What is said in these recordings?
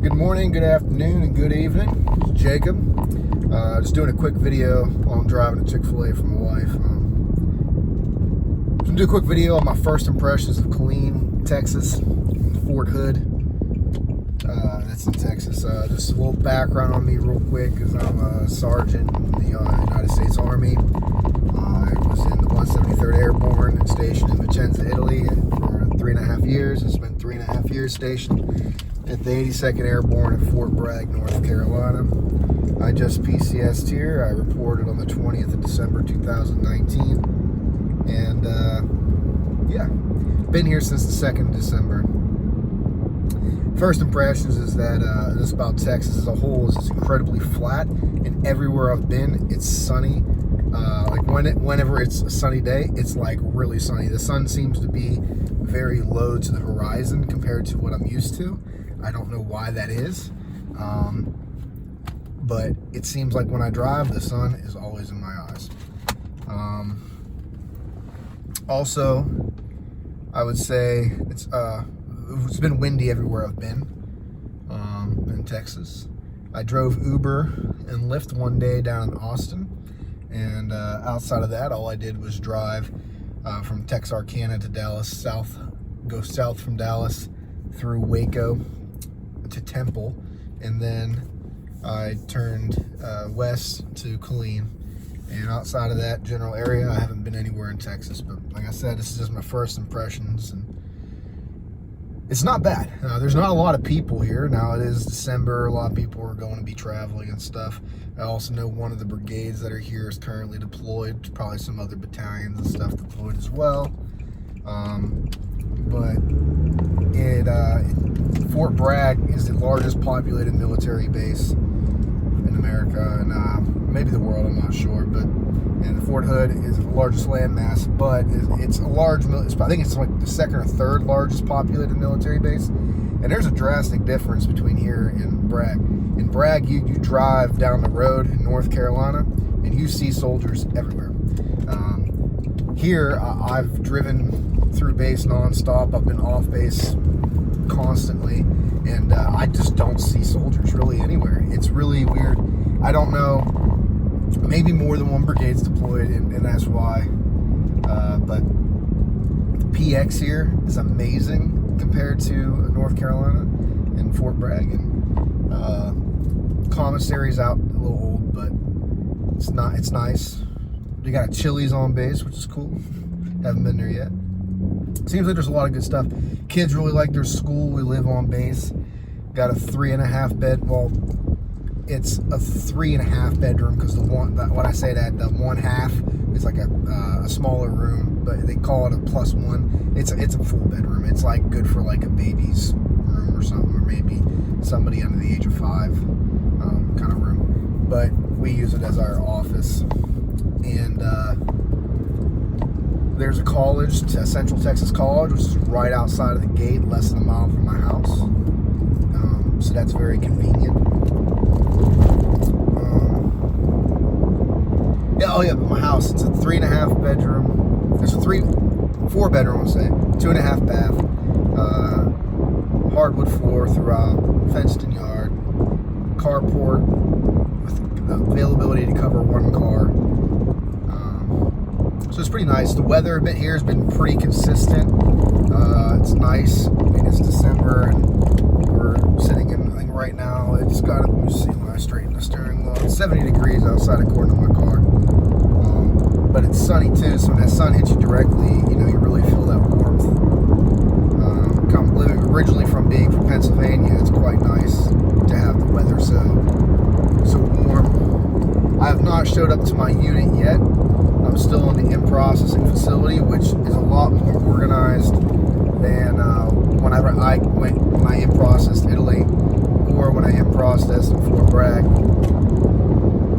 Good morning, good afternoon, and good evening. It's Jacob. Just doing a quick video while I'm driving to Chick-fil-A for my wife. Just gonna do a quick video on my first impressions of Killeen, Texas, Fort Hood. That's in Texas. Just a little background on me real quick, because I'm a sergeant in the United States Army. I was in the 173rd Airborne and stationed in Vicenza, Italy for 3.5 years. I spent 3.5 years stationed at the 82nd Airborne at Fort Bragg, North Carolina. I just PCS'd here. I reported on the 20th of December 2019. And yeah, been here since the 2nd of December. First impressions is that this about Texas as a whole is it's incredibly flat, and everywhere I've been, it's sunny. Whenever it's a sunny day, it's like really sunny. The sun seems to be very low to the horizon compared to what I'm used to. I don't know why that is, but it seems like when I drive, the sun is always in my eyes. Also, I would say it's been windy everywhere I've been in Texas. I drove Uber and Lyft one day down in Austin, and outside of that, all I did was drive from Texarkana to Dallas, go south from Dallas through Waco to Temple, and then I turned west to Killeen. And outside of that general area, I haven't been anywhere in Texas. But like I said, this is just my first impressions, and it's not bad. There's not a lot of people here. Now it is December. A lot of people are going to be traveling and stuff. I also know one of the brigades that are here is currently deployed. Probably some other battalions and stuff deployed as well. But Fort Bragg is the largest populated military base in America, and maybe the world, I'm not sure. And Fort Hood is the largest landmass, but it's a large, I think it's like the second or third largest populated military base. And there's a drastic difference between here and Bragg. In Bragg, you drive down the road in North Carolina, and you see soldiers everywhere. Here, I've driven through base nonstop. I've been off base constantly, and I just don't see soldiers really anywhere. It's really weird. I don't know. Maybe more than one brigade's deployed, and that's why. But the PX here is amazing compared to North Carolina and Fort Bragg. And commissary's out a little old, but it's nice. They got Chili's on base, which is cool. Haven't been there yet. Seems like there's a lot of good stuff. Kids really like their school. We live on base. Got a 3.5 bed. Well, it's a 3.5 bedroom, because the one half is like a smaller room, but they call it a +1. It's a full bedroom. It's like good for like a baby's room or something, or maybe somebody under the age of 5 kind of room. But we use it as our office. And there's a college, Central Texas College, which is right outside of the gate, less than a mile from my house. So that's very convenient. But my house, it's a 3.5 bedroom. There's a 4 bedroom, I'll say, 2.5 bath, hardwood floor throughout, fenced in yard, carport with availability to cover 1 car. So it's pretty nice. The weather a bit here has been pretty consistent. It's nice. I mean, it's December, and we're sitting in, I think right now, it's got to, let me see when I straighten the steering wheel. It's 70 degrees outside according to my car. But it's sunny too, so when that sun hits you directly, you really feel that warmth. Originally from Pennsylvania, it's quite nice to have the weather so warm. I have not showed up to my unit yet. I'm still in the in-processing facility, which is a lot more organized than when I in-processed Italy, or when I in-processed in Fort Bragg.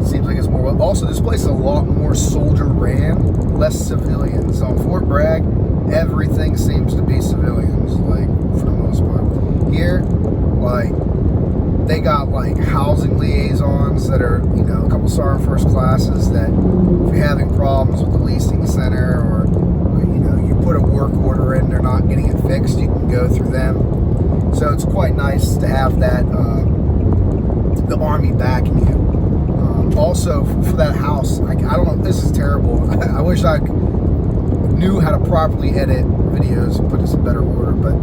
Seems like it's more. Also, this place is a lot more soldier ran, less civilians. On Fort Bragg, everything seems to be civilians, like, for the most part. Here, like, they got like housing liaisons that are, a couple sergeant first classes that if you're having problems with the leasing center, or you put a work order in, they're not getting it fixed, you can go through them. So it's quite nice to have that, the Army backing you. Also, for that house, I don't know, this is terrible. I wish I knew how to properly edit videos and put this in better order, but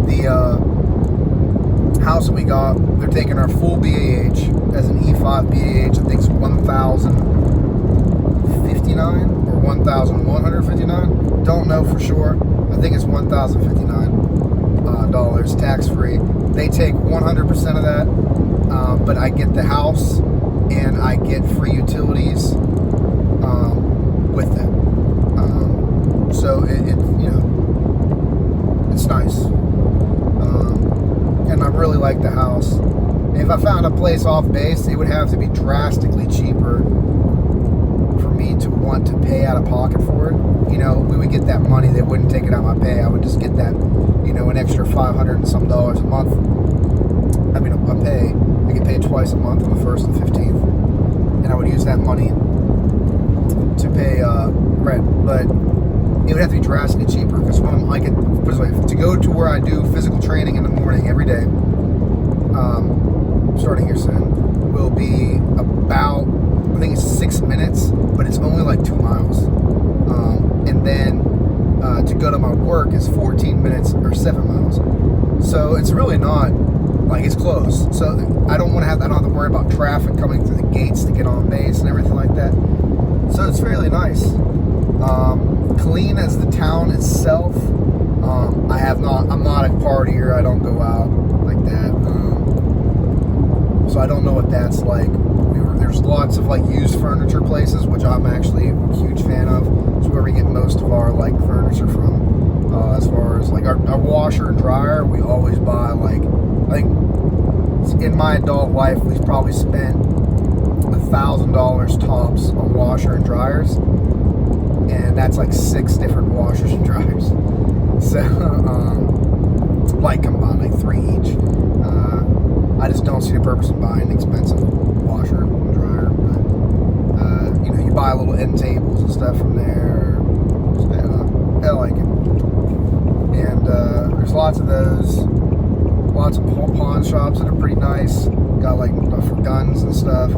the house that we got, they're taking our full BAH as an E5 BAH. I think it's 1,059 or 1,159. Don't know for sure. I think it's $1,059 dollars tax-free. They take 100% of that, but I get the house and I get free utilities with it. So it you know, it's nice. And I really like the house. If I found a place off base, it would have to be drastically cheaper for me to want to pay out of pocket for it. You know, we would get that money, they wouldn't take it out of my pay. I would just get that, you know, an extra $500 and some dollars a month. I mean, I get paid twice a month on the 1st and 15th. And I would use that money to pay rent. But it would have to be drastically cheaper, because when I get, to go to where I do physical training in the morning every day, starting here soon, will be about, I think it's 6 minutes, but it's only like 2 miles. And then to go to my work is 14 minutes or 7 miles. So it's really not, like, it's close. So I don't have to worry about traffic coming through the gates to get on base and everything like that. So it's fairly nice. Killeen as the town itself, I'm not a partier. I don't go out like that. So I don't know what that's like. There's lots of like used furniture places, which I'm actually a huge fan of. It's where we get most of our like furniture from. As far as like our washer and dryer, we always buy, like, I think in my adult life we've probably spent $1,000 tops on washer and dryers, and that's like 6 different washers and dryers. So like combined, like 3 each. I just don't see the purpose of buying an expensive washer and dryer, but you know, you buy little end tables and stuff from there. So, I like it. And there's lots of those, lots of pawn shops that are pretty nice. Got like for guns and stuff.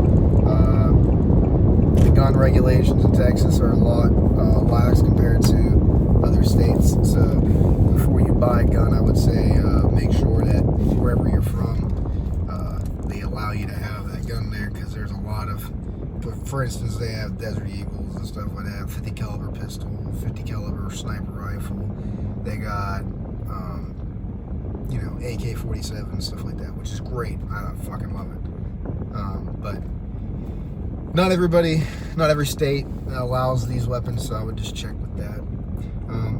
The gun regulations in Texas are a lot lax compared to other states. So before you buy a gun, I would say make sure that wherever you're from, they allow you to have that gun there, because there's a lot of, for instance, they have Desert Eagles and stuff like that, 50 caliber pistol, 50 caliber sniper rifle. They got, you know, AK-47 and stuff like that, which is great. I fucking love it. But not every state allows these weapons, so I would just check with that.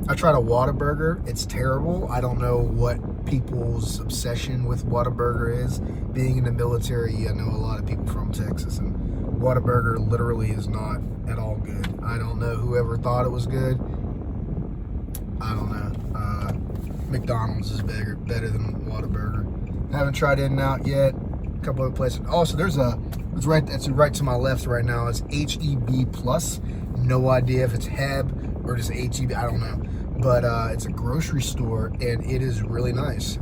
I tried a Whataburger. It's terrible. I don't know what people's obsession with Whataburger is. Being in the military, I know a lot of people from Texas, and Whataburger literally is not at all good. I don't know whoever thought it was good. I don't know. McDonald's is better than Whataburger. Haven't tried In-N-Out yet. A couple other places. Also, it's right to my left right now. It's HEB Plus. No idea if it's Heb or just HEB. I don't know. But it's a grocery store, and it is really nice.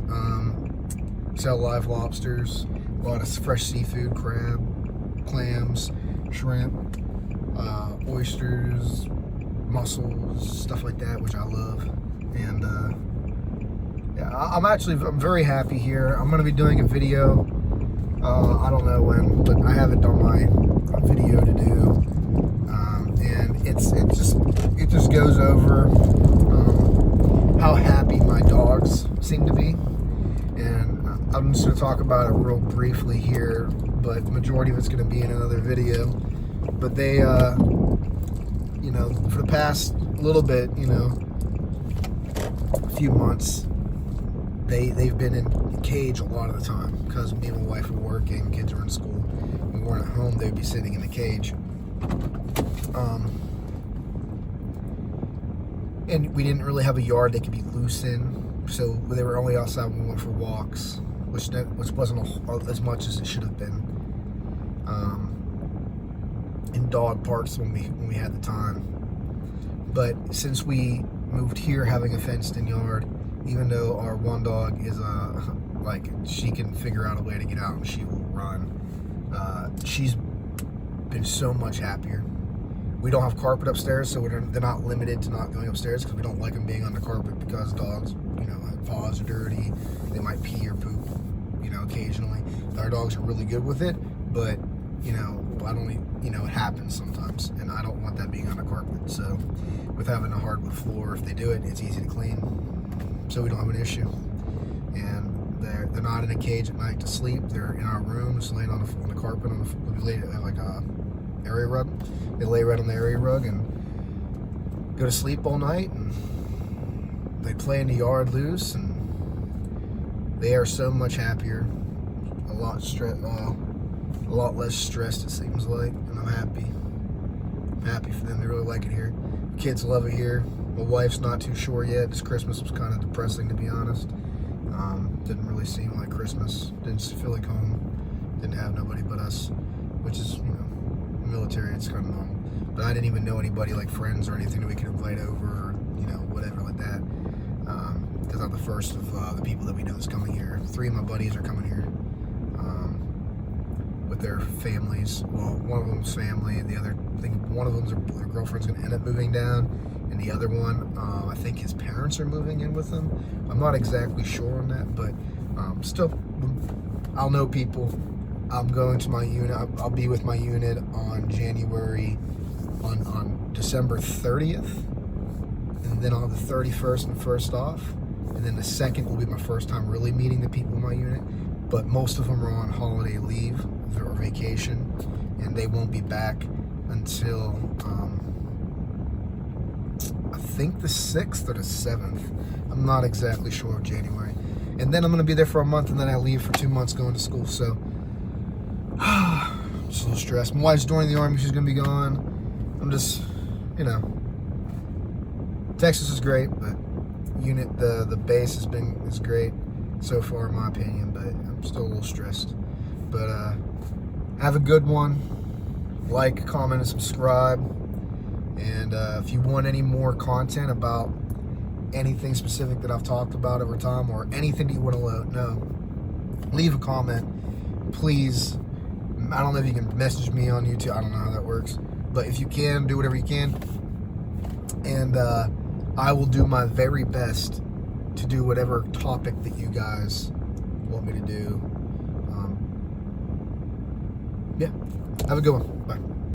Sell live lobsters, a lot of fresh seafood, crab, clams, shrimp, oysters, mussels, stuff like that, which I love. And yeah, I'm very happy here. I'm going to be doing a video. I don't know when, but I have it on my video to do. And it just goes over how happy my dogs seem to be. And I'm just going to talk about it real briefly here, but the majority of it's going to be in another video. But they, you know, for the past little bit, you know, a few months, they've been in a cage a lot of the time, because me and my wife were working, kids were in school, we weren't at home, they'd be sitting in the cage. And we didn't really have a yard they could be loose in, so they were only outside when we went for walks, which wasn't as much as it should have been. In dog parks when we had the time. But since we moved here, having a fenced-in yard, even though our one dog is like, she can figure out a way to get out and she will run. She's been so much happier. We don't have carpet upstairs, so they're not limited to not going upstairs because we don't like them being on the carpet, because dogs, paws are dirty. They might pee or poop, occasionally. Our dogs are really good with it, but I don't, it happens sometimes, and I don't want that being on the carpet. So with having a hardwood floor, if they do it, it's easy to clean, so we don't have an issue. And they're not in a cage at night to sleep. They're in our rooms, laying on the carpet, we lay like a area rug. They lay right on the area rug and go to sleep all night, and they play in the yard loose, and they are so much happier, a lot less stressed, it seems like, and I'm happy for them. They really like it here. Kids love it here. My wife's not too sure yet. This Christmas was kind of depressing, to be honest. Didn't really seem like Christmas. Didn't feel like home. Didn't have nobody but us, which is, military, it's kind of normal. But I didn't even know anybody, like friends or anything, that we could invite over, or whatever like that. Because I'm the first of the people that we know is coming here. 3 of my buddies are coming here with their families. Well, one of them's family, the other, I think one of them's their girlfriend's going to end up moving down, and the other one, I think his parents are moving in with him. I'm not exactly sure on that, but still, I'll know people. I'm going to my unit. I'll be with my unit on December 30th, and then I'll have the 31st and 1st off, and then the 2nd will be my first time really meeting the people in my unit. But most of them are on holiday leave or vacation, and they won't be back until I think the 6th or the 7th. I'm not exactly sure of January. And then I'm going to be there for a month, and then I leave for 2 months going to school. So I'm just a little stressed. My wife's joining the Army. She's going to be gone. I'm just, Texas is great, but the base is great so far, in my opinion, but I'm still a little stressed. But have a good one. Like, comment, and subscribe. And if you want any more content about anything specific that I've talked about over time, or anything that you want to know, leave a comment, please. I don't know if you can message me on YouTube. I don't know how that works, but if you can, do whatever you can, and I will do my very best to do whatever topic that you guys want me to do. Yeah, have a good one. Bye.